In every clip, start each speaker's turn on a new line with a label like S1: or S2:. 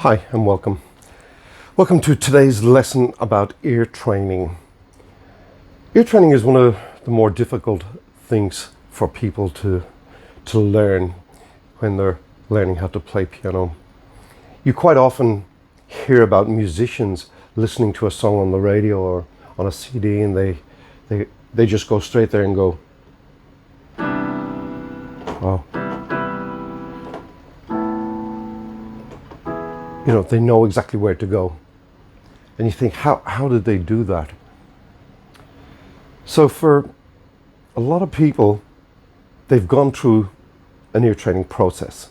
S1: Hi and welcome. Welcome to today's lesson about ear training. Ear training is one of the more difficult things for people to learn when they're learning how to play piano. You quite often hear about musicians listening to a song on the radio or on a CD, and they just go straight there and go, oh. You know, they know exactly where to go. And you think, how did they do that? So for a lot of people, they've gone through an ear training process.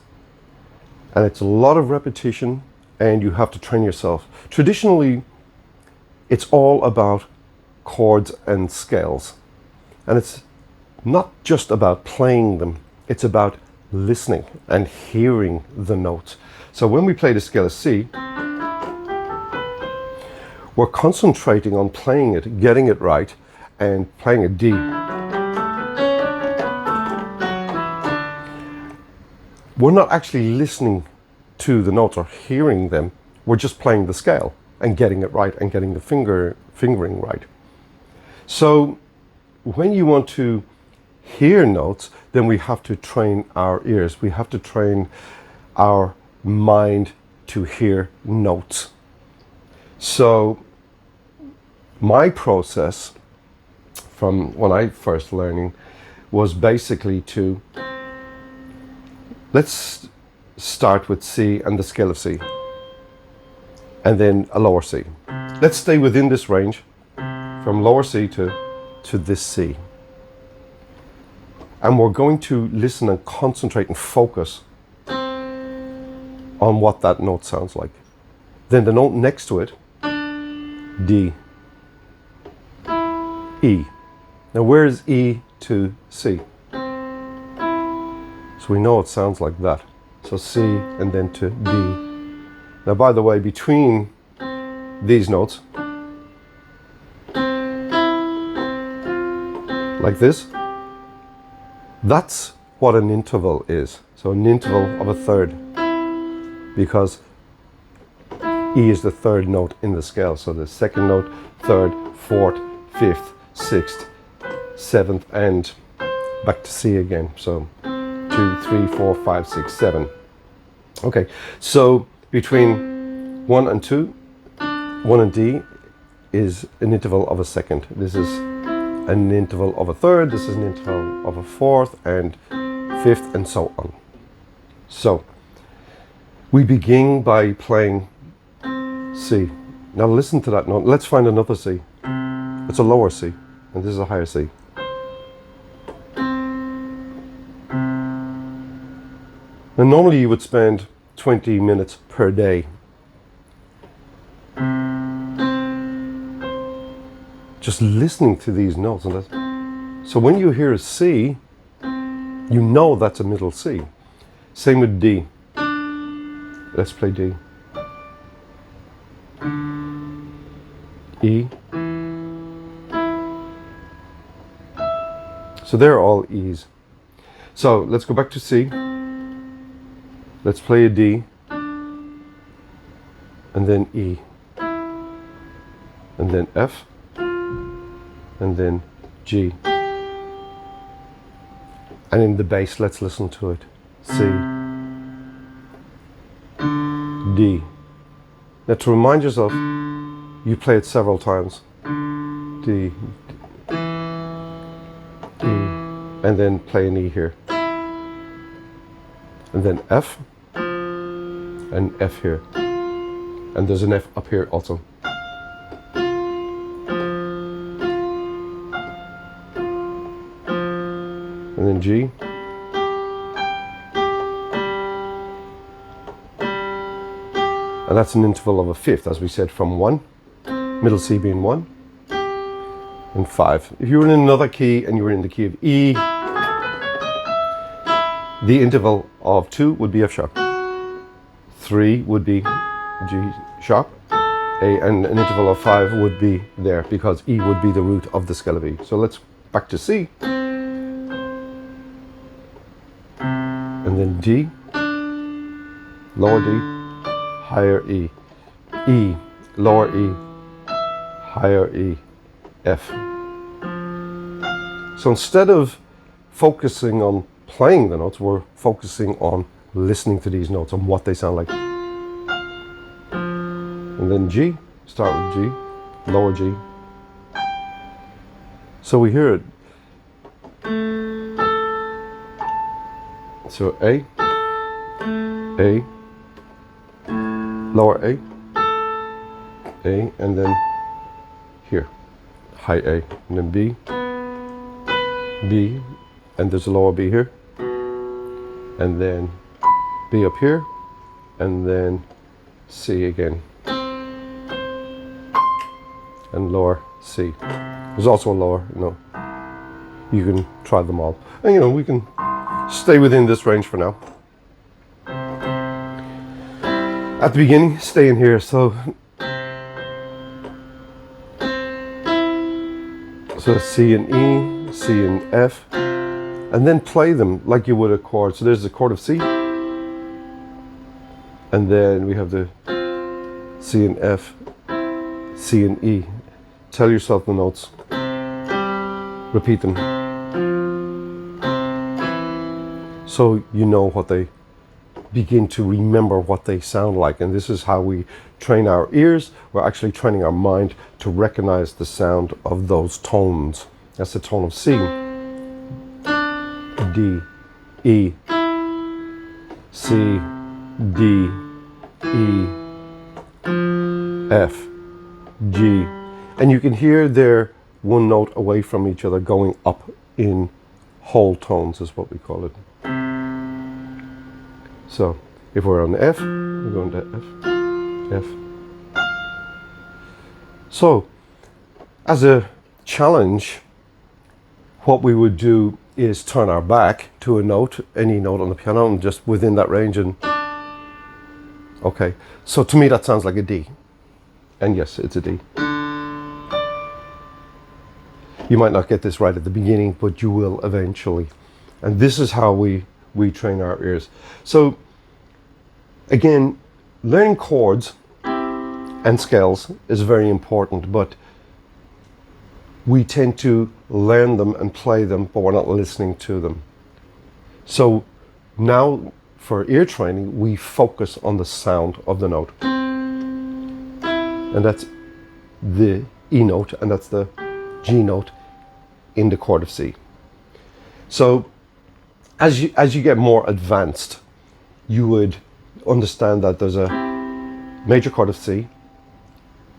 S1: And it's a lot of repetition, and you have to train yourself. Traditionally, it's all about chords and scales. And it's not just about playing them, it's about listening and hearing the notes. So when we play the scale of C, we're concentrating on playing it, getting it right, and playing a D. We're not actually listening to the notes or hearing them. We're just playing the scale and getting it right and getting the fingering right. So when you want to hear notes, then we have to train our ears. We have to train our mind to hear notes. So my process from when I first learning was basically to, let's start with C and the scale of C, and then a lower C. Let's stay within this range from lower C to this C. And we're going to listen and concentrate and focus on what that note sounds like. Then the note next to it, D, E. Now where is E to C? So we know it sounds like that. So C and then to D. Now by the way, between these notes, like this, that's what an interval is. So an interval of a third, because E is the third note in the scale. So the second note, third, fourth, fifth, sixth, seventh, and back to C again. So 2, 3, 4, 5, 6, 7. Okay, so between 1 and 2, 1 and D is an interval of a second. This is an interval of a third, this is an interval of a fourth and fifth, and so on. So we begin by playing C. Now listen to that note. Let's find another C. It's a lower C, and this is a higher C. Now normally you would spend 20 minutes per day just listening to these notes. And so when you hear a C, you know that's a middle C. Same with D. Let's play D. E. So they're all E's. So let's go back to C. Let's play a D. And then E. And then F. And then G. And in the bass, let's listen to it. C, D. Now to remind yourself, you play it several times. D, D, and then play an E here. And then F, and F here. And there's an F up here also. And then G. And that's an interval of a fifth, as we said, from 1, middle C being 1, and 5. If you were in another key and you were in the key of E, the interval of 2 would be F sharp. 3 would be G sharp. And an interval of 5 would be there, because E would be the root of the scale of E. So let's back to C. And then D, lower D, higher E, E, lower E, higher E, F. So instead of focusing on playing the notes, we're focusing on listening to these notes and what they sound like. And then G, start with G, lower G. So we hear it. So A, lower A, and then here, high A, and then B, B, and there's a lower B here, and then B up here, and then C again, and lower C. There's also a lower, you can try them all. And we can stay within this range for now. At the beginning, stay in here. So C and E, C and F, and then play them like you would a chord. So there's the chord of C, and then we have the C and F, C and E. Tell yourself the notes. Repeat them. So you know what they begin to remember what they sound like. And this is how we train our ears. We're actually training our mind to recognize the sound of those tones. That's the tone of C, D, E, C, D, E, F, G. And you can hear they're one note away from each other going up in whole tones is what we call it. So if we're on F, we're going to F, F. So as a challenge, what we would do is turn our back to a note, any note on the piano, and just within that range. And okay, so to me that sounds like a D. And yes, it's a D. You might not get this right at the beginning, but you will eventually. And this is how we train our ears. So again, learning chords and scales is very important, but we tend to learn them and play them, but we're not listening to them. So now for ear training, we focus on the sound of the note. And that's the E note, and that's the G note in the chord of C. So as you get more advanced, you would understand that there's a major chord of C,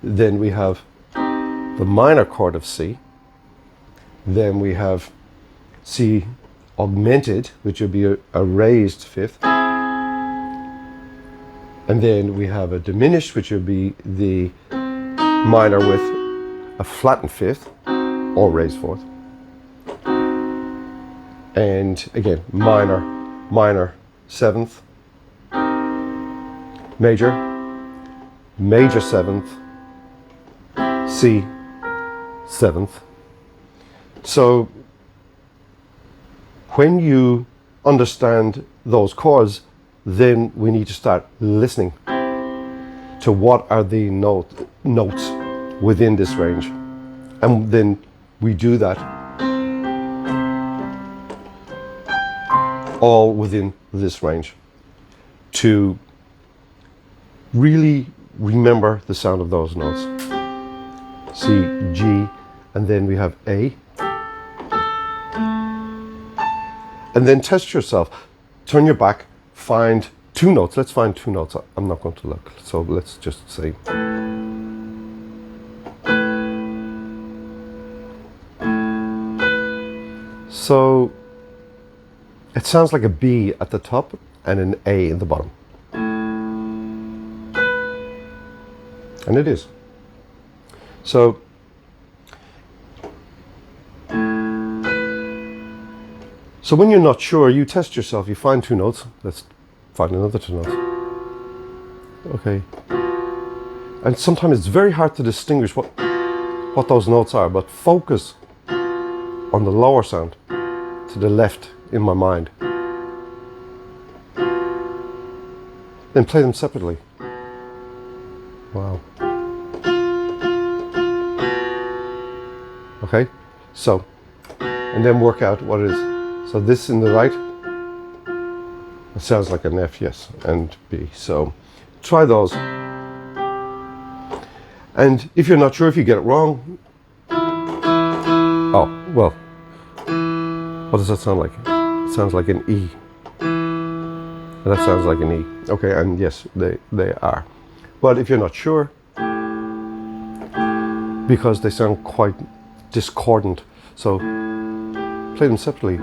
S1: then we have the minor chord of C, then we have C augmented, which would be a raised fifth, and then we have a diminished, which would be the minor with a flattened fifth or raised fourth, and again minor, minor seventh, major, major seventh, C seventh. So when you understand those chords, then we need to start listening to what are the notes within this range. And then we do that all within this range to really remember the sound of those notes. C, G, and then we have A. And then test yourself. Turn your back, find two notes. Let's find two notes. I'm not going to look, so let's just say. So it sounds like a B at the top and an A in the bottom. And it is. So when you're not sure, you test yourself. You find two notes. Let's find another two notes. Okay. And sometimes it's very hard to distinguish what those notes are, but focus on the lower sound to the left in my mind. Then play them separately. So, and then work out what it is. So this in the right, it sounds like an F, yes, and B. So try those. And if you're not sure, if you get it wrong, oh, well, what does that sound like? It sounds like an E. That sounds like an E. Okay, and yes, they are. But if you're not sure, because they sound quite discordant, so play them separately.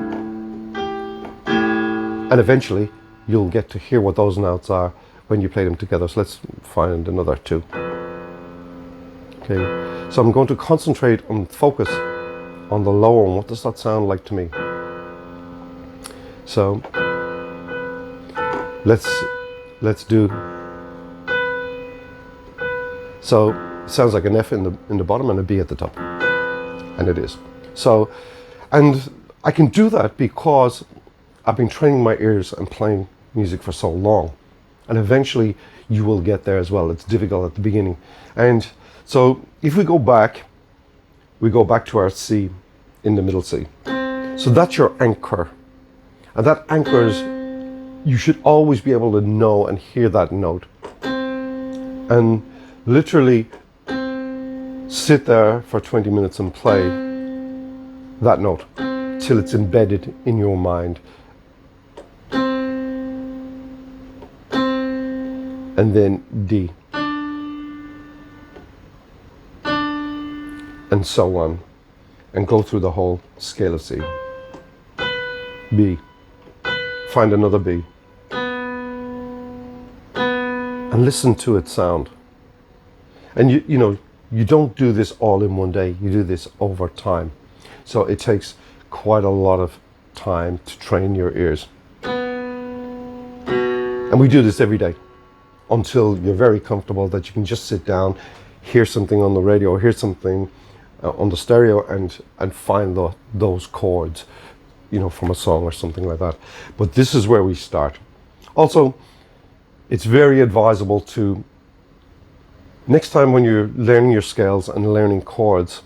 S1: And eventually, you'll get to hear what those notes are when you play them together. So let's find another two. Okay, so I'm going to concentrate and focus on the lower one. What does that sound like to me? So let's do. So it sounds like an F in the bottom and a B at the top, and it is. So, and I can do that because I've been training my ears and playing music for so long, and eventually you will get there as well. It's difficult at the beginning, and so if we go back to our C in the middle C. So that's your anchor, and that anchors. You should always be able to know and hear that note, and literally sit there for 20 minutes and play that note till it's embedded in your mind. And then D. And so on. And go through the whole scale of C. B. Find another B. And listen to its sound. And you know, you don't do this all in one day. You do this over time. So it takes quite a lot of time to train your ears. And we do this every day until you're very comfortable that you can just sit down, hear something on the radio, or hear something on the stereo and find those chords, you know, from a song or something like that. But this is where we start. Also, it's very advisable to, next time when you're learning your scales and learning chords,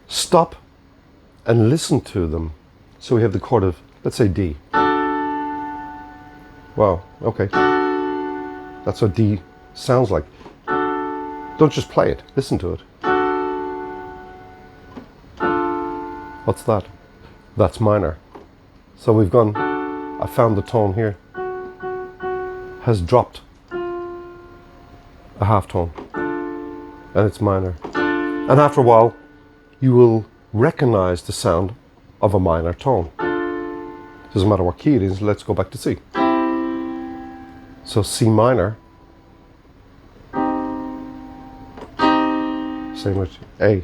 S1: stop and listen to them. So we have the chord of, let's say D. Wow, okay. That's what D sounds like. Don't just play it, listen to it. What's that? That's minor. So we've gone, I found the tone here, has dropped a half tone, and it's minor. And after a while, you will recognize the sound of a minor tone. Doesn't matter what key it is, let's go back to C. So C minor, same with A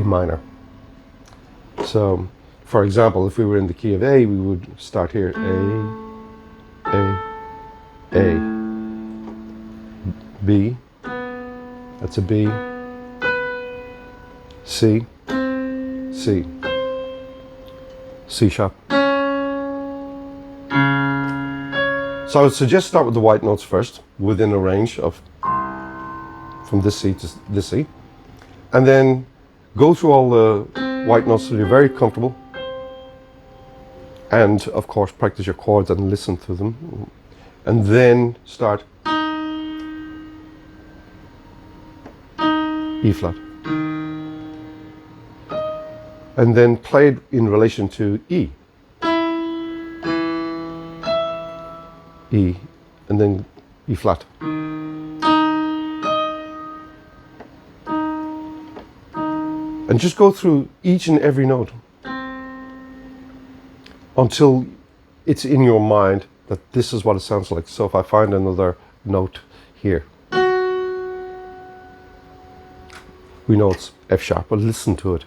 S1: minor. So, for example, if we were in the key of A, we would start here, A, B, that's a B, C, C, C sharp. So I would suggest start with the white notes first, within a range of, from this C to this C, and then go through all the white notes till you're very comfortable, and of course practice your chords and listen to them, and then start E flat, and then play it in relation to E, E, and then E flat. And just go through each and every note until it's in your mind that this is what it sounds like. So if I find another note here, we know it's F sharp, but listen to it.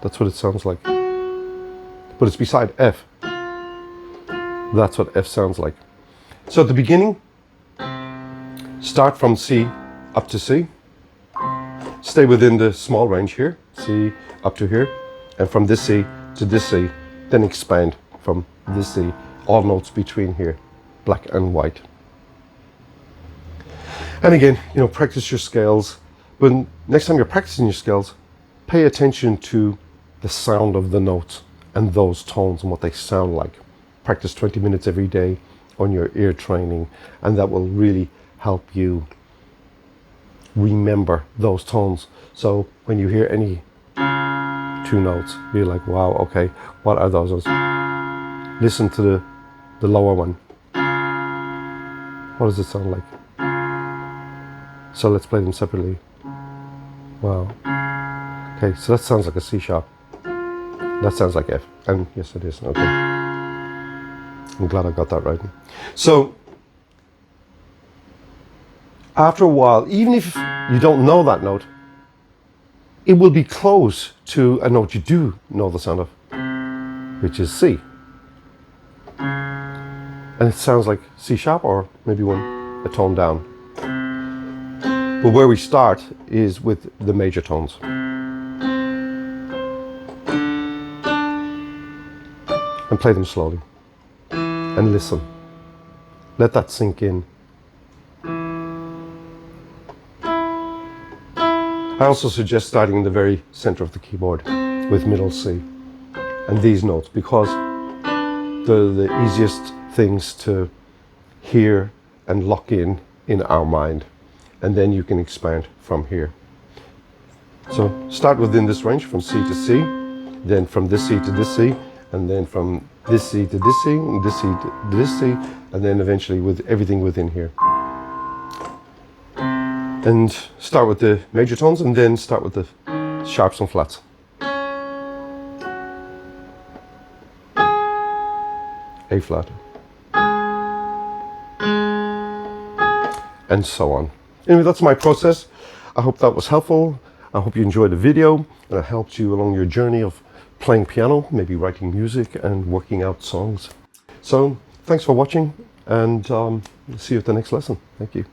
S1: That's what it sounds like. But it's beside F. That's what F sounds like. So at the beginning, start from C up to C. Stay within the small range here, C up to here, and from this C to this C, then expand from this C, all notes between here, black and white. And again, you know, practice your scales, But next time you're practicing your scales, pay attention to the sound of the notes and those tones and what they sound like. Practice 20 minutes every day on your ear training, and that will really help you remember those tones. So when you hear any two notes, you're like, wow, okay, what are those? Listen to the lower one. What does it sound like? So let's play them separately. Wow. Okay, so that sounds like a C sharp. That sounds like F. And yes, it is. Okay. I'm glad I got that right. So after a while, even if you don't know that note, it will be close to a note you do know the sound of, which is C. And it sounds like C sharp, or maybe a tone down. But where we start is with the major tones. And play them slowly. And listen. Let that sink in. I also suggest starting in the very center of the keyboard with middle C and these notes, because they're the easiest things to hear and lock in our mind, and then you can expand from here. So start within this range from C to C, then from this C to this C, and then from this C to this C, and this C to this C, and then eventually with everything within here. And start with the major tones, and then start with the sharps and flats. A flat. And so on. Anyway, that's my process. I hope that was helpful. I hope you enjoyed the video and it helped you along your journey of playing piano, maybe writing music and working out songs. So thanks for watching, and see you at the next lesson. Thank you.